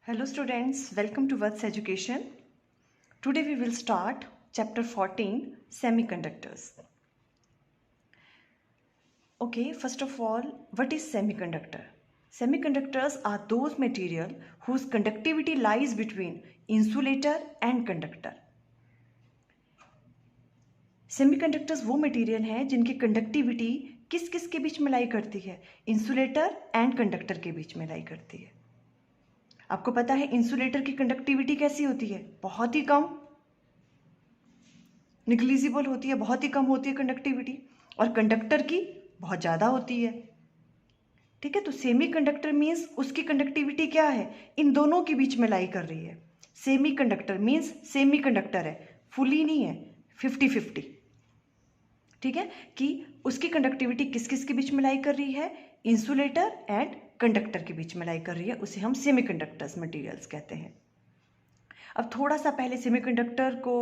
Hello students, welcome to Vats Education. Today we will start chapter 14 Semiconductors. Okay, first of all, what is semiconductor? Semiconductors are those material whose conductivity lies between insulator and conductor. Semiconductors वो material हैं जिनकी conductivity किस किस के बीच में लाई करती है? इंसुलेटर एंड कंडक्टर के बीच में लाई करती है. आपको पता है इंसुलेटर की कंडक्टिविटी कैसी होती है? बहुत ही कम, निग्लिजिबल होती है, बहुत ही कम होती है कंडक्टिविटी. और कंडक्टर की बहुत ज़्यादा होती है. ठीक है, तो सेमीकंडक्टर मीन्स उसकी कंडक्टिविटी क्या है? इन दोनों के बीच में लाई कर रही है. सेमीकंडक्टर मीन्स सेमीकंडक्टर है, फुली नहीं है, 50-50. ठीक है, कि उसकी कंडक्टिविटी किस किस के बीच में लाई कर रही है? इंसुलेटर एंड कंडक्टर के बीच में लाई कर रही है. उसे हम सेमीकंडक्टर्स मटेरियल्स कहते हैं. अब थोड़ा सा पहले सेमीकंडक्टर को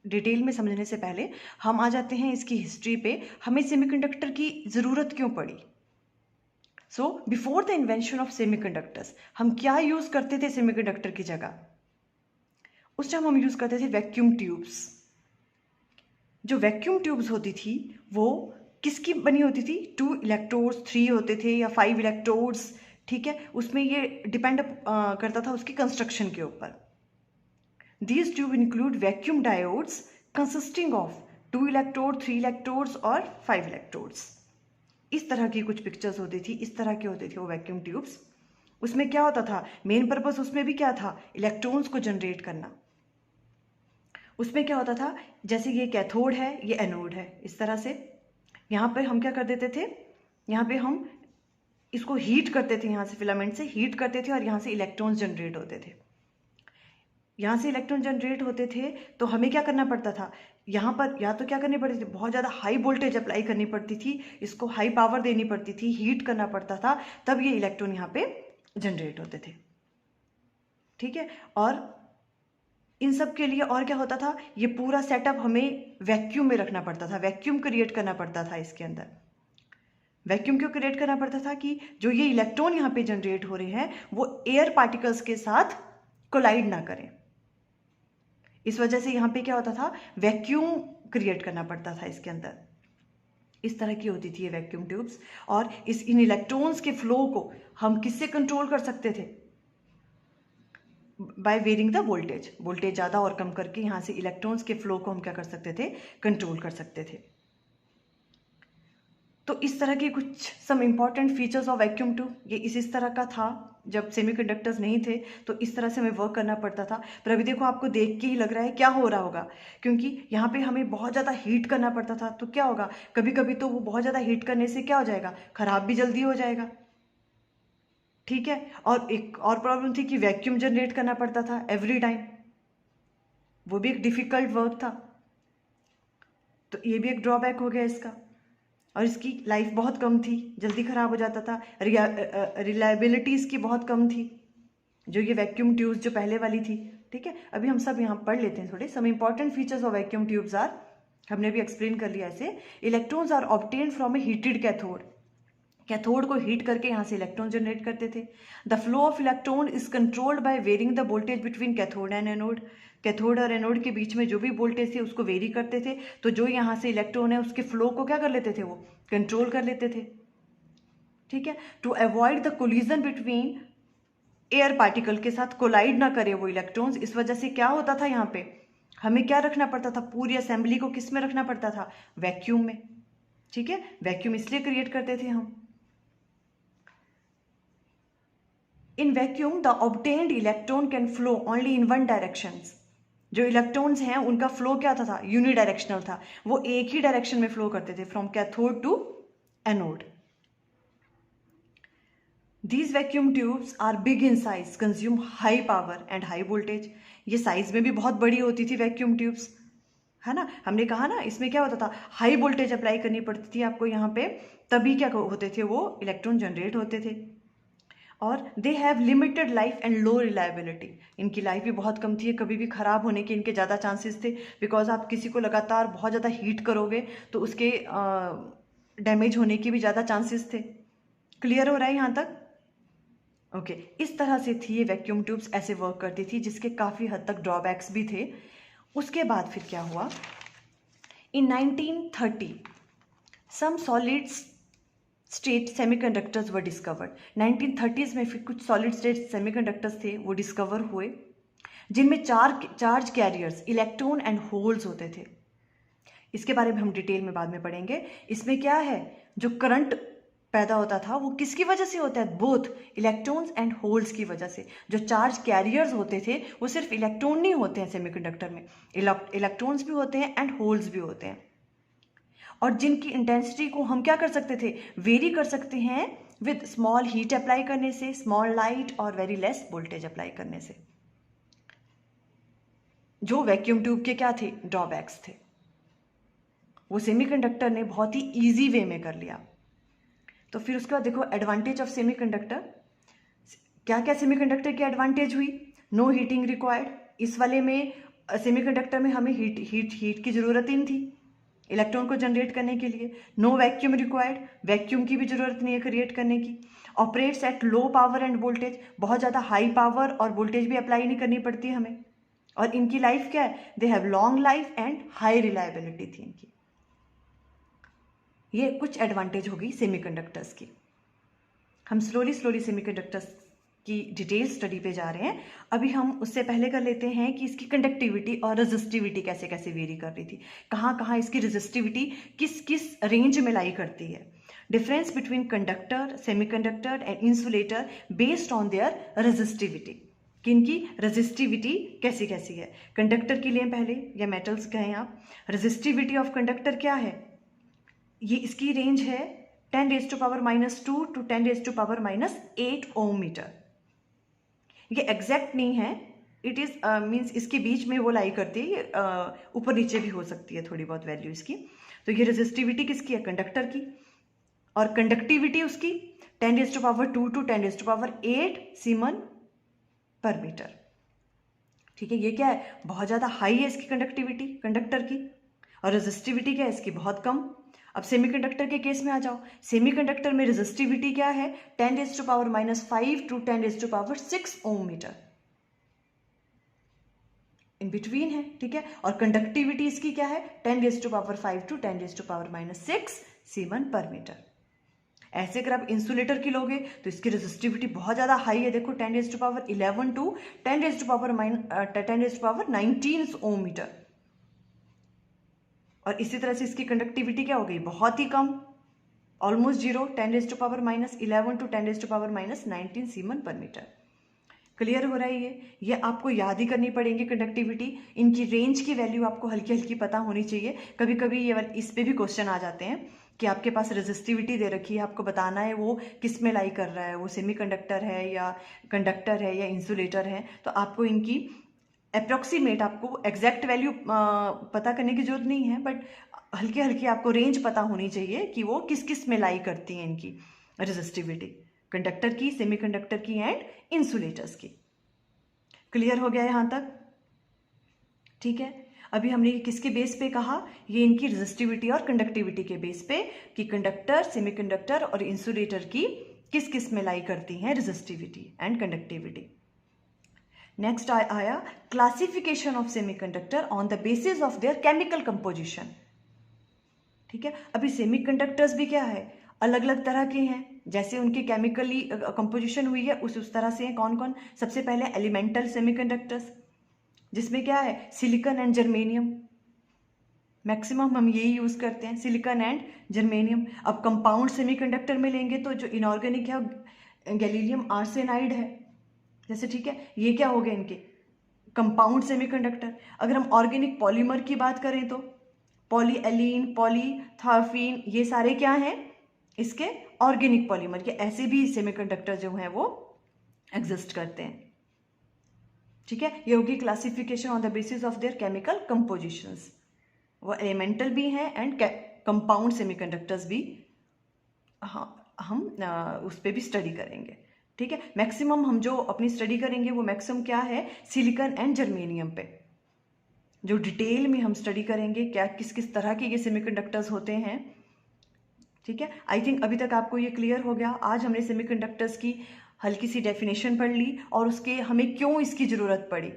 डिटेल में समझने से पहले हम आ जाते हैं इसकी हिस्ट्री पे. हमें सेमीकंडक्टर की ज़रूरत क्यों पड़ी? So before the invention of semiconductors हम क्या यूज़ करते थे सेमीकंडक्टर की जगह? उस टाइम हम यूज़ करते थे वैक्यूम ट्यूब्स. जो वैक्यूम ट्यूब्स होती थी वो किसकी बनी होती थी? 2 इलेक्ट्रोड्स, 3 होते थे या 5 इलेक्ट्रोड्स. ठीक है, उसमें ये डिपेंड करता था उसकी कंस्ट्रक्शन के ऊपर. These tube include vacuum diodes consisting of 2 electrode, 3 electrodes और 5 electrodes. इस तरह की कुछ पिक्चर्स होती थी, इस तरह के होते थे वो वैक्यूम ट्यूब्स. उसमें क्या होता था? मेन पर्पस उसमें भी क्या था? इलेक्ट्रॉन्स को जनरेट करना. उसमें क्या होता था? जैसे ये कैथोड है, ये एनोड है, इस तरह से. यहाँ पर हम क्या कर देते थे? यहाँ पे हम इसको हीट करते थे, यहाँ से फिलामेंट से हीट करते थे और यहाँ से इलेक्ट्रॉन्स जनरेट होते थे. यहाँ से इलेक्ट्रॉन जनरेट होते थे तो हमें क्या करना पड़ता था? यहाँ पर या तो क्या करनी पड़ती थी? बहुत ज़्यादा हाई वोल्टेज अप्लाई करनी पड़ती थी, इसको हाई पावर देनी पड़ती थी, हीट करना पड़ता था, तब ये इलेक्ट्रॉन यहाँ पे जनरेट होते थे. ठीक है, और इन सब के लिए और क्या होता था? ये पूरा सेटअप हमें वैक्यूम में रखना पड़ता था, वैक्यूम क्रिएट करना पड़ता था इसके अंदर. वैक्यूम क्यों क्रिएट करना पड़ता था? कि जो ये इलेक्ट्रॉन यहाँ पे जनरेट हो रहे हैं वो एयर पार्टिकल्स के साथ कोलाइड ना करें. इस वजह से यहाँ पे क्या होता था? वैक्यूम क्रिएट करना पड़ता था इसके अंदर. इस तरह की होती थी ये वैक्यूम ट्यूब्स. और इन इलेक्ट्रॉन्स के फ्लो को हम किससे कंट्रोल कर सकते थे? By varying the voltage. Voltage ज़्यादा और कम करके यहाँ से इलेक्ट्रॉन्स के फ्लो को हम क्या कर सकते थे? कंट्रोल कर सकते थे. तो इस तरह के कुछ some important features of vacuum tube. ये इस तरह का था. जब सेमीकंडक्टर्स नहीं थे तो इस तरह से हमें वर्क करना पड़ता था. पर अभी देखो, आपको देख के ही लग रहा है क्या हो रहा होगा, क्योंकि यहाँ पे हमें बहुत ज़्यादा हीट करना पड़ता था. तो क्या होगा? कभी कभी तो वो बहुत ज़्यादा हीट करने से क्या हो जाएगा? खराब भी जल्दी हो जाएगा. ठीक है, और एक और प्रॉब्लम थी कि वैक्यूम जनरेट करना पड़ता था एवरी टाइम. वो भी एक डिफ़िकल्ट वर्क था. तो ये भी एक ड्रॉबैक हो गया इसका. और इसकी लाइफ बहुत कम थी, जल्दी ख़राब हो जाता था. रिलायबिलिटी इसकी बहुत कम थी, जो ये वैक्यूम ट्यूब्स जो पहले वाली थी. ठीक है, अभी हम सब यहाँ पढ़ लेते हैं थोड़े. Some important features of vacuum tubes are, हमने भी एक्सप्लेन कर लिया ऐसे. Electrons are obtained from a heated cathode. Cathode को हीट करके यहाँ से इलेक्ट्रॉन जनरेट करते थे. The flow of electron is controlled by varying the voltage between cathode and anode. Cathode और एनोड के बीच में जो भी वोल्टेज थे उसको वेरी करते थे. तो जो यहाँ से इलेक्ट्रॉन है उसके फ्लो को क्या कर लेते थे? वो कंट्रोल कर लेते थे. ठीक है, to avoid the collision between air particle के साथ कोलाइड ना करे वो इलेक्ट्रॉन्स. इस वजह से क्या होता था? यहाँ पे हमें क्या रखना पड़ता था? पूरी असेंबली को किस में रखना पड़ता था? वैक्यूम में. ठीक है, वैक्यूम इसलिए क्रिएट करते थे हम. In vacuum, the obtained electron can flow only in one direction. जो इलेक्ट्रॉन्स हैं उनका फ्लो क्या था? यूनिडायरेक्शनल था. वो एक ही डायरेक्शन में फ्लो करते थे, from cathode to anode. These vacuum tubes are big in size, consume high power and high voltage. ये साइज में भी बहुत बड़ी होती थी वैक्यूम ट्यूब्स, है ना. हमने कहा ना, इसमें क्या होता था? हाई वोल्टेज अप्लाई करनी पड़ती थी आपको यहाँ पे, तभी क्या होते थे? वो इलेक्ट्रॉन जनरेट होते थे. और they have limited life and low reliability. इनकी लाइफ भी बहुत कम थी, कभी भी ख़राब होने के इनके ज़्यादा चांसेस थे. बिकॉज आप किसी को लगातार बहुत ज़्यादा हीट करोगे तो उसके डैमेज होने के भी ज़्यादा चांसेस थे. क्लियर हो रहा है यहाँ तक? ओके, इस तरह से थी ये वैक्यूम ट्यूब्स, ऐसे वर्क करती थी, जिसके काफ़ी हद तक ड्रॉबैक्स भी थे। उसके बाद फिर क्या हुआ, in 1930 some solid state semiconductors were discovered. 1930s में फिर कुछ सॉलिड स्टेट सेमीकंडक्टर्स थे, वो डिस्कवर हुए, जिनमें charge carriers, electron and holes होते थे। इसके बारे में हम डिटेल में बाद में पढ़ेंगे। इसमें क्या है, जो करंट पैदा होता था वो किसकी वजह से होता है, बोथ इलेक्ट्रॉन्स एंड होल्स की वजह से। जो चार्ज कैरियर्स होते थे वो सिर्फ इलेक्ट्रॉन नहीं होते हैं सेमीकंडक्टर में, इलेक्ट्रॉन्स भी होते हैं एंड होल्स भी होते हैं, और जिनकी इंटेंसिटी को हम क्या कर सकते थे, वेरी कर सकते हैं विद स्मॉल हीट अप्लाई करने से, स्मॉल लाइट और वेरी लेस वोल्टेज अप्लाई करने से। जो वैक्यूम ट्यूब के क्या थे, ड्रॉबैक्स थे, वो सेमीकंडक्टर ने बहुत ही इजी वे में कर लिया। तो फिर उसके बाद देखो एडवांटेज ऑफ सेमीकंडक्टर, क्या क्या सेमीकंडक्टर की एडवांटेज हुई, नो हीटिंग रिक्वायर्ड। इस वाले में सेमीकंडक्टर में हमें हीट की ज़रूरत ही नहीं थी इलेक्ट्रॉन को जनरेट करने के लिए। नो वैक्यूम रिक्वायर्ड, वैक्यूम की भी ज़रूरत नहीं है क्रिएट करने की। Operates at low power end voltage, बहुत ज़्यादा हाई पावर और वोल्टेज भी अप्लाई नहीं करनी पड़ती है हमें। और इनकी लाइफ क्या है, they have long life and high reliability थी इनकी। ये कुछ एडवांटेज होगी सेमीकंडक्टर्स की। हम स्लोली सेमीकंडक्टर्स की डिटेल स्टडी पे जा रहे हैं। अभी हम उससे पहले कर लेते हैं कि इसकी कंडक्टिविटी और रेजिस्टिविटी कैसे कैसे वेरी कर रही थी, कहाँ कहाँ इसकी रेजिस्टिविटी किस किस रेंज में लाई करती है। Difference between conductor, semiconductor and insulator based on their resistivity, कि इनकी रेजिस्टिविटी कैसी कैसी है। कंडक्टर की लिए पहले, या मेटल्स कहें आप, रेजिस्टिविटी ऑफ कंडक्टर क्या है, ये इसकी रेंज है 10⁻² टू 10⁻⁻8 ओम मीटर। ये एग्जैक्ट नहीं है, इट इज मीन्स इसके बीच में वो लाई करती है, ऊपर नीचे भी हो सकती है थोड़ी बहुत वैल्यू इसकी। तो ये रेजिस्टिविटी किसकी है, कंडक्टर की, और कंडक्टिविटी उसकी 10⁻² टू 10⁻8 सीमन पर मीटर। ठीक है, ये क्या है, बहुत ज़्यादा हाई है इसकी कंडक्टिविटी कंडक्टर की, और रेजिस्टिविटी क्या है इसकी, बहुत कम। अब सेमीकंडक्टर के केस में आ जाओ, सेमीकंडक्टर में रेजिस्टिविटी क्या है, 10⁻⁻5 to 10⁻6 ohm metre, in between है। ठीक है, और कंडक्टिविटी इसकी क्या है, 10⁻5 टू 10⁻6 सीमन पर मीटर। ऐसे अगर आप इंसुलेटर की लोगे तो इसकी रेजिस्टिविटी बहुत ज़्यादा हाई है, देखो 10⁻11 टू 10⁻19 ओम मीटर। और इसी तरह से इसकी कंडक्टिविटी क्या हो गई, बहुत ही कम, ऑलमोस्ट जीरो, 10⁻11 टू 10⁻19 सीमन पर मीटर। क्लियर हो रहा है ये आपको याद ही करनी पड़ेगी कंडक्टिविटी। इनकी रेंज की वैल्यू आपको हल्की हल्की पता होनी चाहिए। कभी कभी ये इस पे भी क्वेश्चन आ जाते हैं कि आपके पास रेजिस्टिविटी दे रखी है, आपको बताना है वो किस में लाई कर रहा है, वो सेमीकंडक्टर है या कंडक्टर है या इंसुलेटर है। तो आपको इनकी अप्रॉक्सीमेट, आपको एग्जैक्ट वैल्यू पता करने की जरूरत नहीं है, बट हल्की हल्की आपको रेंज पता होनी चाहिए कि वो किस किस में लाई करती हैं इनकी रेजिस्टिविटी, कंडक्टर की, सेमीकंडक्टर की एंड इंसुलेटर्स की। क्लियर हो गया यहाँ तक? ठीक है, अभी हमने किसके बेस पे कहा, ये इनकी रेजिस्टिविटी और कंडक्टिविटी के बेस पे, कि कंडक्टर, सेमीकंडक्टर और इंसुलेटर की किस किस में लाई करती हैं रेजिस्टिविटी एंड कंडक्टिविटी। नेक्स्ट आया classification of semiconductor on the basis of their chemical composition. ठीक है, अभी सेमीकंडक्टर्स भी क्या है, अलग अलग तरह के हैं, जैसे उनकी केमिकली कंपोजिशन हुई है उस तरह से हैं। कौन कौन, सबसे पहले एलिमेंटल सेमीकंडक्टर्स, जिसमें क्या है, सिलिकॉन एंड जर्मेनियम, मैक्सिमम हम यही यूज करते हैं, सिलिकॉन एंड जर्मेनियम। अब कंपाउंड सेमीकंडक्टर में लेंगे तो जो इनऑर्गेनिक है गैलीलियम आर्सेनाइड है, जैसे। ठीक है, ये क्या हो गए इनके कंपाउंड सेमीकंडक्टर। अगर हम ऑर्गेनिक पॉलीमर की बात करें तो पॉलीएलीन, पॉलीथार्फीन, ये सारे क्या हैं, इसके ऑर्गेनिक पॉलीमर के। ऐसे भी सेमीकंडक्टर जो हैं वो एग्जिस्ट करते हैं। ठीक है, ये होगी classification on the basis of their chemical compositions. वो एलिमेंटल भी हैं एंड कंपाउंड सेमीकंडक्टर्स भी, हाँ, हम उस पर भी स्टडी करेंगे। ठीक है, मैक्सिमम हम जो अपनी स्टडी करेंगे वो मैक्सिमम क्या है, सिलिकॉन एंड जर्मेनियम पे, जो डिटेल में हम स्टडी करेंगे क्या किस किस तरह के ये सेमीकंडक्टर्स होते हैं। ठीक है, आई थिंक अभी तक आपको ये क्लियर हो गया। आज हमने सेमीकंडक्टर्स की हल्की सी डेफिनेशन पढ़ ली और उसके हमें क्यों इसकी ज़रूरत पड़ी,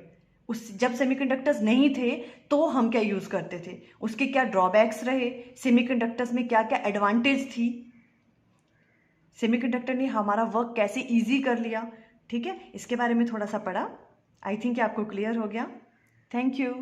उस जब सेमीकंडक्टर्स नहीं थे तो हम क्या यूज़ करते थे, उसके क्या ड्रॉबैक्स रहे, सेमीकंडक्टर्स में क्या क्या एडवांटेज थी, सेमीकंडक्टर ने हमारा वर्क कैसे इजी कर लिया। ठीक है, इसके बारे में थोड़ा सा पढ़ा। आई थिंक आपको क्लियर हो गया। Thank you.